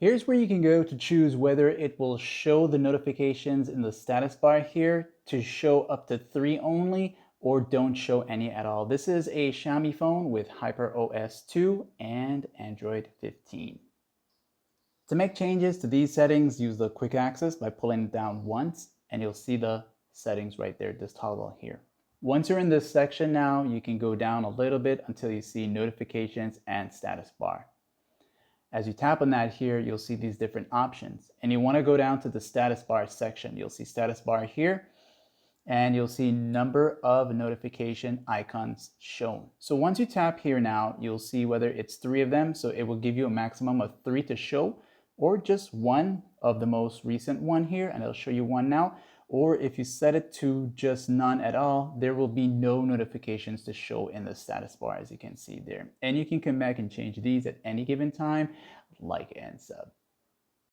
Here's where you can go to choose whether it will show the notifications in the status bar here to show up to 3 only or don't show any at all. This is a Xiaomi phone with HyperOS 2 and Android 15. To make changes to these settings, use the quick access by pulling it down once and you'll see the settings right there, this toggle here. Once you're in this section now, you can go down a little bit until you see notifications and status bar. As you tap on that here, you'll see these different options. And you want to go down to the status bar section. You'll see status bar here, and you'll see number of notification icons shown. So once you tap here now, you'll see whether it's 3 of them. So it will give you a maximum of 3 to show, or just one of the most recent one here, and it'll show you one now. Or if you set it to just none at all, there will be no notifications to show in the status bar, as you can see there. And you can come back and change these at any given time, like and sub.